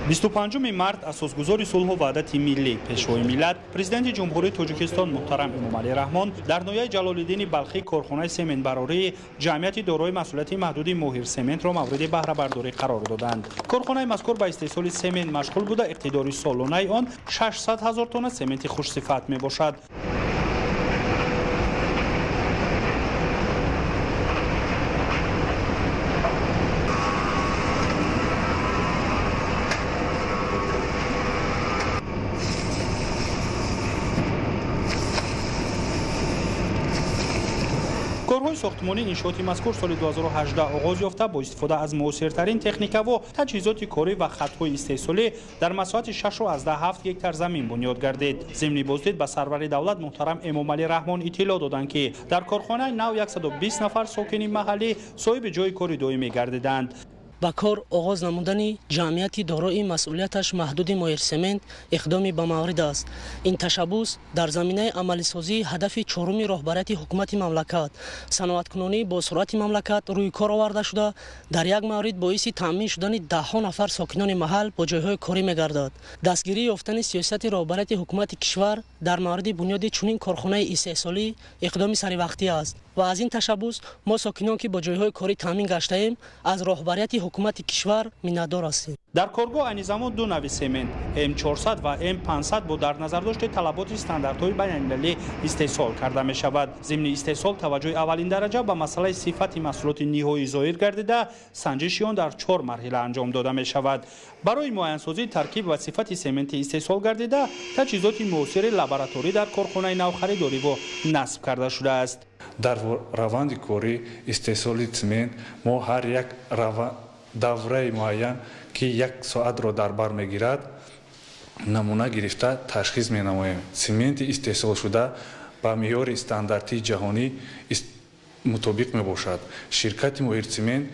25 март асосгузори сулҳу ваҳдати миллӣ пешвои миллат президенти ҷумҳурии Тоҷикистон муҳтарам Эмомалӣ Раҳмон дар ноҳияи Ҷалолиддини Балхӣ корхонаи сементбарории ҷамъияти дорои масъулияти маҳдуди Моҳир Сементро мавриди баҳрабардорӣ қарор доданд. Корхонаи мазкур ба истеҳсоли семент машғул буда, иқтидори солонаи он 600 000 тонна сементи хушсифат мебошад. корҳои сохтмонии иншооти мазкур соли 2018 оғоз ёфта бо истифода аз муосиртарин техникаву таҷҳизоти корӣ ва хатҳои истеҳсолӣ дар масоҳати 6.7 гектар замин бунёд гардид. Зимни боздид ба сарвари давлат муҳтарам Эмомалӣ Раҳмон иттилоъ доданд, ки дар корхонаи нав 120 нафар сокини маҳаллӣ соҳиби ҷойи кори доимӣ гардиданд. ба кор оғоз намудани ҷамъияти дорои масъулияташ маҳдуди Моҳир Семент иқдоми ба маврид аст. Ин ташаббус дар заминаи амалисозии ҳадафи чоруми роҳбарияти ҳукумати мамлакат, саноаткунонӣ бо суръати мамлакат рӯи кор оварда шуда, дар як маврид боиси таъмин шудани даҳҳо нафар сокинони маҳал бо ҷойҳои корӣ мегардад. Дастгирии ёфтани сиёсати роҳбарияти ҳукумати кишвар дар мавриди бунёди чунин корхонаи истеҳсолӣ иқдоми саривақтӣ аст ва аз ин ташаббус мо сокинон, ки бо ҷойҳои корӣ таъмин гаштаем, аз роҳбарияти ҳукумати кишвар миннатдор ҳастем. дар коргоҳ айни замон ду нави семент М400 ва М500 бо дар назардошти талаботи стандартҳои байналмилалӣ истеҳсол карда мешавад. Зимни истеҳсол таваҷҷӯҳи аввалин дараҷа ба масъалаи сифати маҳсулоти ниҳоӣ зоҳир гардида, санҷиши он дар 4 марҳила анҷом дода мешавад. барои муайянсозии таркиб ва сифати сементи истеҳсол гардида таҷҳизоти муосири лабораторӣ дар корхонаи нав харидорӣ ва насб карда шудааст. дар раванди кори истеҳсоли семент мо ҳар як давраи муайян ки 1 соатро дар бар мегирад намуна гирифта ташхис менамоем. Сементи истеҳсолшуда ба меъёри стандартии ҷаҳонӣ мутобиқ мебошад. Ширкати Моҳир Семент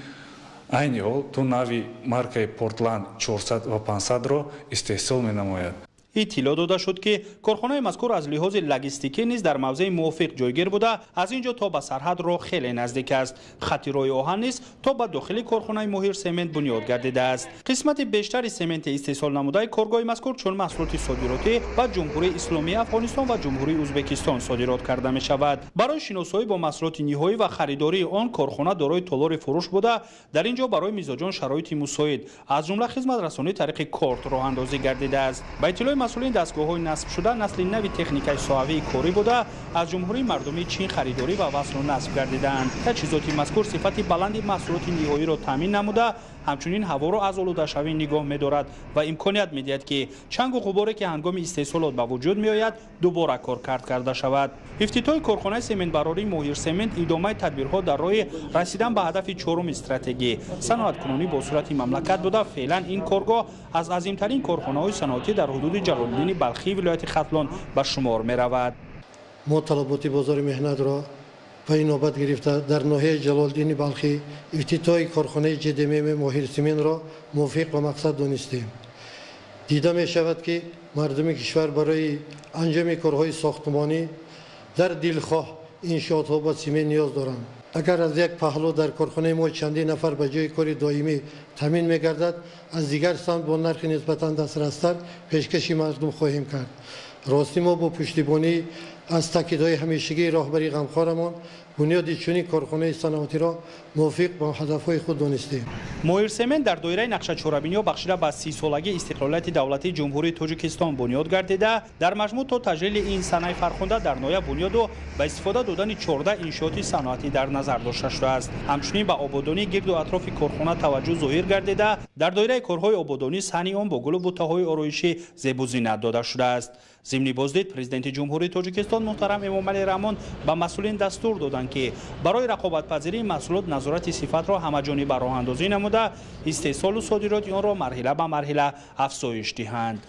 айни ҳол ту нави маркаи Portland 400 ва 500ро истеҳсол менамояд. иттилоъ дода шуд, ки корхонаи мазкур аз лиҳози логистикӣ низ дар мавзеи мувофиқ ҷойгир буда, аз ин ҷо то ба сарҳад роҳ хеле наздик аст. хати роҳи оҳан низ то ба дохили корхонаи Моҳир Семент бунёд гардидааст. қисмати бештари сементи истеҳсол намудаи коргоҳи мазкур чун маҳсулоти содиротӣ ба ҷумҳурии исломии Афғонистон ва ҷумҳурии Ӯзбекистон содирот карда мешавад. барои шиносоӣ бо маҳсулоти ниҳоӣ ва харидории он корхона дорои толори фурӯш буда, дар ин ҷо барои мизоҷон шароити мусоид, аз ҷумла хизматрасонии тариқи корт роҳандозӣ гардидааст. ба иттилои масъулин дастгоҳҳои насб шуда насли нави техникаи соҳавии корӣ буда, аз ҷумҳурии мардумии Чин харидорӣ ва васлу насб гардидаанд. таҷҳизоти мазкур сифати баланди маҳсулоти ниҳоиро таъмин намуда, ҳамчунин ҳаворо аз олудашавӣ нигоҳ медорад ва имконият медиҳад, ки чангу ғуборе, ки ҳангоми истеҳсолот ба вуҷуд меояд, дубора коркард карда шавад. ифтитоҳи корхонаи сементбарории Моҳир Семент идомаи тадбирҳо дар роҳи расидан ба ҳадафи чоруми стратегӣ саноаткунонӣ бо суръати мамлакат буда, феълан ин коргоҳ аз азимтарин корхонаҳои саноатӣ дар ҳудуди Ҷалолиддини Балхӣ вилояти Хатлон ба шумор меравад. мо талаботи бозори меҳнатро ба инобат гирифта дар ноҳияи Ҷалолиддини Балхӣ ифтитоҳи корхонаи ҷДММ Моҳир Сементро мувофиқ ба мақсад донистем. дида мешавад, ки мардуми кишвар барои анҷоми корҳои сохтмонӣ дар дилхоҳ иншоотҳо ба семент ниёз доранд. агар аз як паҳлу дар корхонаи мо чандин нафар ба ҷои кори доимӣ таъмин мегардад, аз дигар самт бо нархи нисбатан дастрастар пешкаши мардум хоҳем кард. рости мо бо пуштибонӣ аз таъкидҳои ҳамешагии роҳбари ғамхорамон бунёди чунин корхонаи саноатиро мувофиқ ба ҳадафҳои худ донистем. Моҳир Семент дар доираи нақшачорабиниҳо бахшида ба 30-солагии истиқлолияти давлатии ҷумҳурии Тоҷикистон бунёд гардида, дар маҷмӯъ то таҷлили ин санаи фархонда дар ноҳия бунёду ба истифода додани 14 иншооти саноатӣ дар назар дошта шудааст. ҳамчунин ба ободонии гирду атрофи корхона таваҷҷӯҳ зоҳир гардида, дар доираи корҳои ободонӣ саҳни он бо гулу бутаҳои ороишӣ зебу зинат дода шудааст. зимни боздид президенти ҷумҳурии Тоҷикистон муҳтарам Эмомалӣ Раҳмон ба масъулин дастур доданд, ки барои рақобатпазирии маҳсулот назорати сифатро ҳамаҷониба роҳандозӣ намуда, истеҳсолу содироти онро марҳила ба марҳила афзоиш диҳанд.